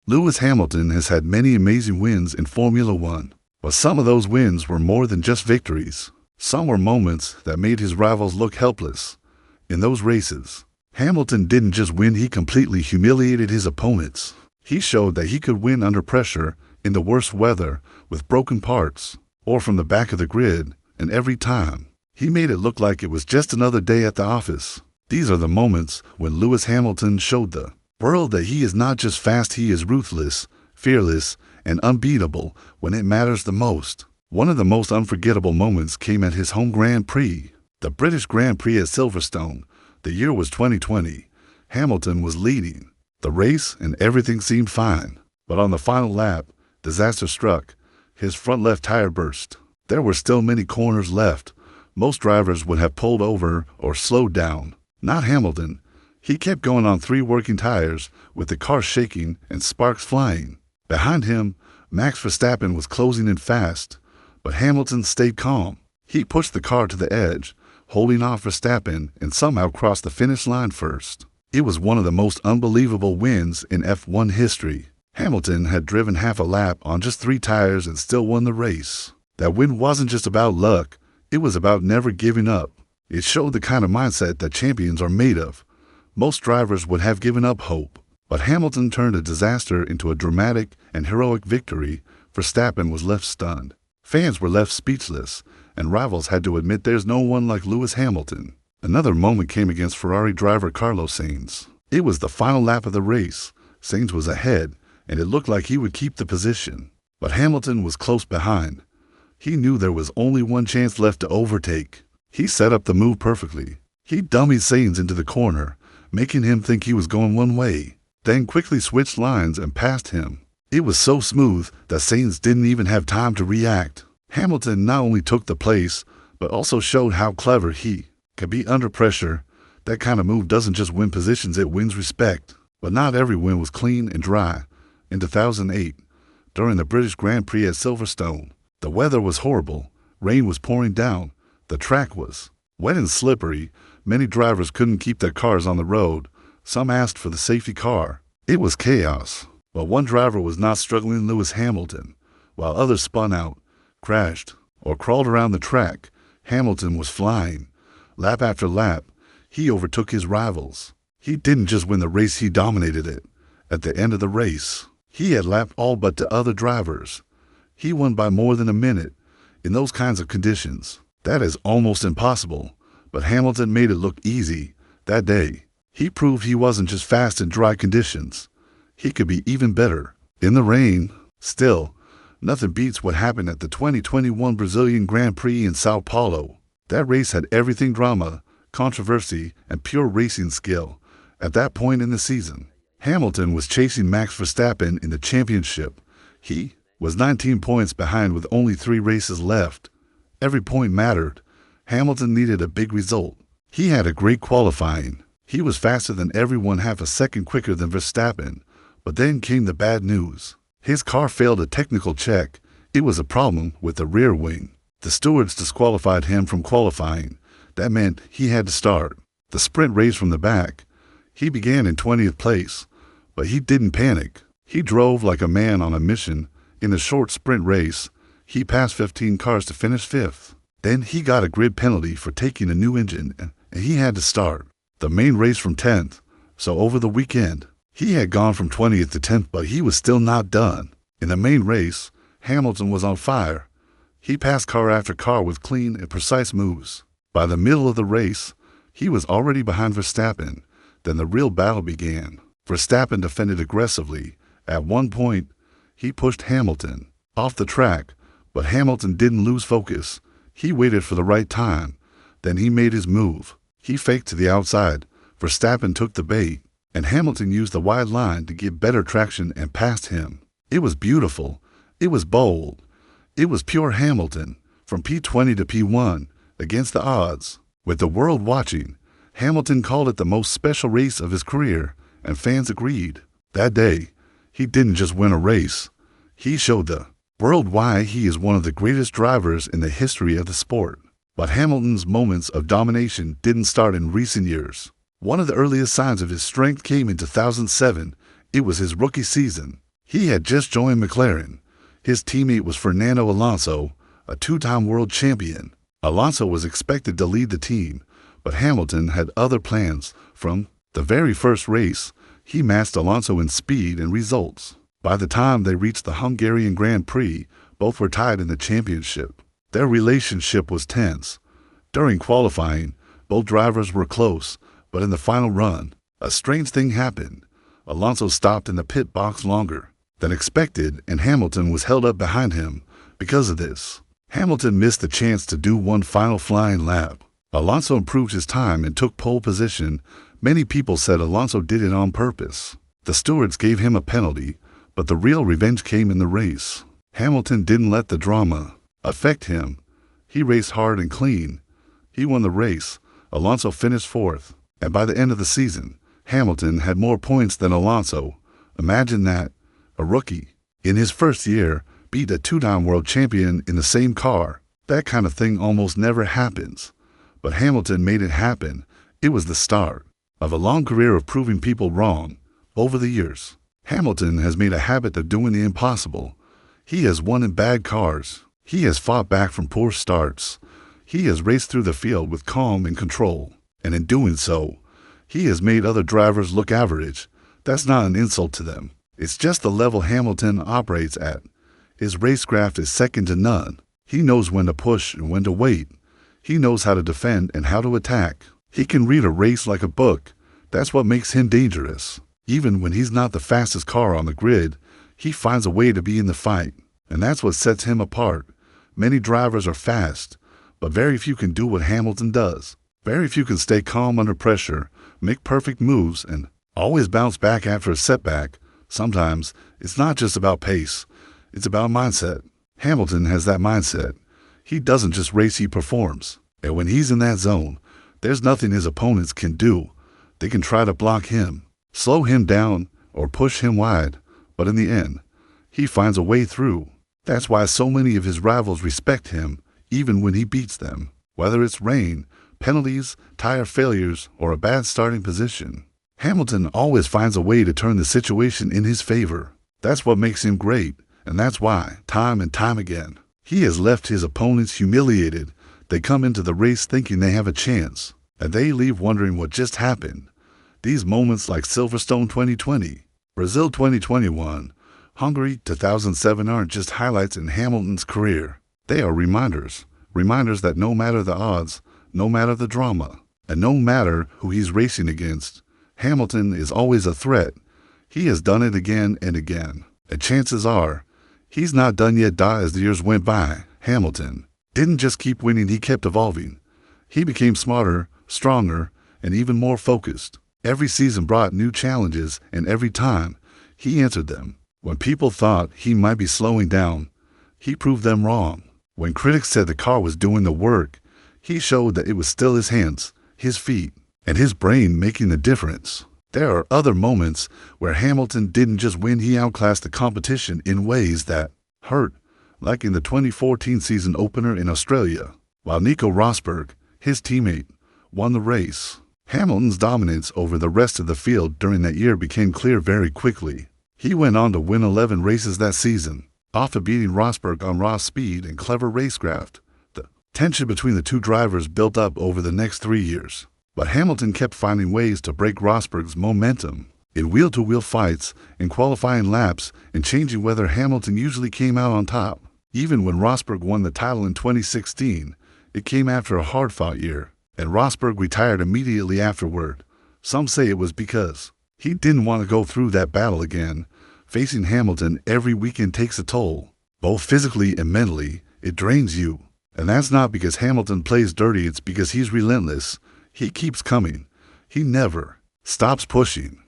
Lewis Hamilton has had many amazing wins in Formula One, but some of those wins were more than just victories. Some were moments that made his rivals look helpless. In those races, Hamilton didn't just win, he completely humiliated his opponents. He showed that he could win under pressure, in the worst weather, with broken parts, or from the back of the grid, and every time, he made it look like it was just another day at the office. These are the moments when Lewis Hamilton showed the world that he is not just fast, he is ruthless, fearless, and unbeatable when it matters the most. One of the most unforgettable moments came at his home Grand Prix, the British Grand Prix at Silverstone. The year was 2020. Hamilton was leading the race and everything seemed fine. But on the final lap, disaster struck. His front left tire burst. There were still many corners left. Most drivers would have pulled over or slowed down. Not Hamilton. He kept going on 3 working tires, with the car shaking and sparks flying. Behind him, Max Verstappen was closing in fast, but Hamilton stayed calm. He pushed the car to the edge, holding off Verstappen, and somehow crossed the finish line first. It was one of the most unbelievable wins in F1 history. Hamilton had driven half a lap on just 3 tires and still won the race. That win wasn't just about luck, it was about never giving up. It showed the kind of mindset that champions are made of. Most drivers would have given up hope, but Hamilton turned a disaster into a dramatic and heroic victory. Verstappen was left stunned. Fans were left speechless, and rivals had to admit there's no one like Lewis Hamilton. Another moment came against Ferrari driver Carlos Sainz. It was the final lap of the race. Sainz was ahead, and it looked like he would keep the position. But Hamilton was close behind. He knew there was only one chance left to overtake. He set up the move perfectly. He dummied Sainz into the corner, making him think he was going one way, then quickly switched lines and passed him. It was so smooth that Sainz didn't even have time to react. Hamilton not only took the place, but also showed how clever he could be under pressure. That kind of move doesn't just win positions, it wins respect. But not every win was clean and dry. In 2008, during the British Grand Prix at Silverstone, the weather was horrible. Rain was pouring down. The track was wet and slippery. Many drivers couldn't keep their cars on the road. Some asked for the safety car. It was chaos. But one driver was not struggling, Lewis Hamilton. While others spun out, crashed, or crawled around the track, Hamilton was flying. Lap after lap, he overtook his rivals. He didn't just win the race, he dominated it. At the end of the race, he had lapped all but the other drivers. He won by more than a minute. In those kinds of conditions, that is almost impossible. But Hamilton made it look easy. That day, he proved he wasn't just fast in dry conditions. He could be even better in the rain. Still, nothing beats what happened at the 2021 Brazilian Grand Prix in Sao Paulo. That race had everything: drama, controversy, and pure racing skill. At that point in the season, Hamilton was chasing Max Verstappen in the championship. He was 19 points behind with only 3 races left. Every point mattered. Hamilton needed a big result. He had a great qualifying. He was faster than everyone, half a second quicker than Verstappen. But then came the bad news. His car failed a technical check. It was a problem with the rear wing. The stewards disqualified him from qualifying. That meant he had to start the sprint race from the back. He began in 20th place, but he didn't panic. He drove like a man on a mission. In the short sprint race, he passed 15 cars to finish 5th. Then he got a grid penalty for taking a new engine, and he had to start the main race from 10th. So over the weekend, he had gone from 20th to 10th, but he was still not done. In the main race, Hamilton was on fire. He passed car after car with clean and precise moves. By the middle of the race, he was already behind Verstappen. Then the real battle began. Verstappen defended aggressively. At one point, he pushed Hamilton off the track, but Hamilton didn't lose focus. He waited for the right time. Then he made his move. He faked to the outside. Verstappen took the bait, and Hamilton used the wide line to get better traction and passed him. It was beautiful. It was bold. It was pure Hamilton, from P20 to P1, against the odds. With the world watching, Hamilton called it the most special race of his career, and fans agreed. That day, he didn't just win a race. He showed the world why he is one of the greatest drivers in the history of the sport. But Hamilton's moments of domination didn't start in recent years. One of the earliest signs of his strength came in 2007. It was his rookie season. He had just joined McLaren. His teammate was Fernando Alonso, a two-time world champion. Alonso was expected to lead the team, but Hamilton had other plans. From the very first race, he matched Alonso in speed and results. By the time they reached the Hungarian Grand Prix, both were tied in the championship. Their relationship was tense. During qualifying, both drivers were close, but in the final run, a strange thing happened. Alonso stopped in the pit box longer than expected, and Hamilton was held up behind him. Because of this, Hamilton missed the chance to do one final flying lap. Alonso improved his time and took pole position. Many people said Alonso did it on purpose. The stewards gave him a penalty, but the real revenge came in the race. Hamilton didn't let the drama affect him. He raced hard and clean. He won the race. Alonso finished fourth, and by the end of the season, Hamilton had more points than Alonso. Imagine that. A rookie, in his first year, beat a two-time world champion in the same car. That kind of thing almost never happens. But Hamilton made it happen. It was the start of a long career of proving people wrong. Over the years, Hamilton has made a habit of doing the impossible. He has won in bad cars. He has fought back from poor starts. He has raced through the field with calm and control. And in doing so, he has made other drivers look average. That's not an insult to them. It's just the level Hamilton operates at. His racecraft is second to none. He knows when to push and when to wait. He knows how to defend and how to attack. He can read a race like a book. That's what makes him dangerous. Even when he's not the fastest car on the grid, he finds a way to be in the fight. And that's what sets him apart. Many drivers are fast, but very few can do what Hamilton does. Very few can stay calm under pressure, make perfect moves, and always bounce back after a setback. Sometimes it's not just about pace. It's about mindset. Hamilton has that mindset. He doesn't just race, he performs. And when he's in that zone, there's nothing his opponents can do. They can try to block him, slow him down, or push him wide. But in the end, he finds a way through. That's why so many of his rivals respect him, even when he beats them. Whether it's rain, penalties, tire failures, or a bad starting position, Hamilton always finds a way to turn the situation in his favor. That's what makes him great, and that's why, time and time again, he has left his opponents humiliated. They come into the race thinking they have a chance, and they leave wondering what just happened. These moments like Silverstone 2020, Brazil 2021, Hungary 2007 aren't just highlights in Hamilton's career. They are reminders that no matter the odds, no matter the drama, and no matter who he's racing against, Hamilton is always a threat. He has done it again and again, and chances are, he's not done yet. As the years went by, Hamilton didn't just keep winning, he kept evolving. He became smarter, stronger, and even more focused. Every season brought new challenges, and every time, he answered them. When people thought he might be slowing down, he proved them wrong. When critics said the car was doing the work, he showed that it was still his hands, his feet, and his brain making the difference. There are other moments where Hamilton didn't just win, he outclassed the competition in ways that hurt, like in the 2014 season opener in Australia. While Nico Rosberg, his teammate, won the race, Hamilton's dominance over the rest of the field during that year became clear very quickly. He went on to win 11 races that season, often beating Rosberg on raw speed and clever racecraft. The tension between the two drivers built up over the next 3 years. But Hamilton kept finding ways to break Rosberg's momentum. In wheel-to-wheel fights, in qualifying laps, and changing weather, Hamilton usually came out on top. Even when Rosberg won the title in 2016, it came after a hard-fought year, and Rosberg retired immediately afterward. Some say it was because he didn't want to go through that battle again. Facing Hamilton every weekend takes a toll, both physically and mentally. It drains you. And that's not because Hamilton plays dirty, it's because he's relentless. He keeps coming. He never stops pushing.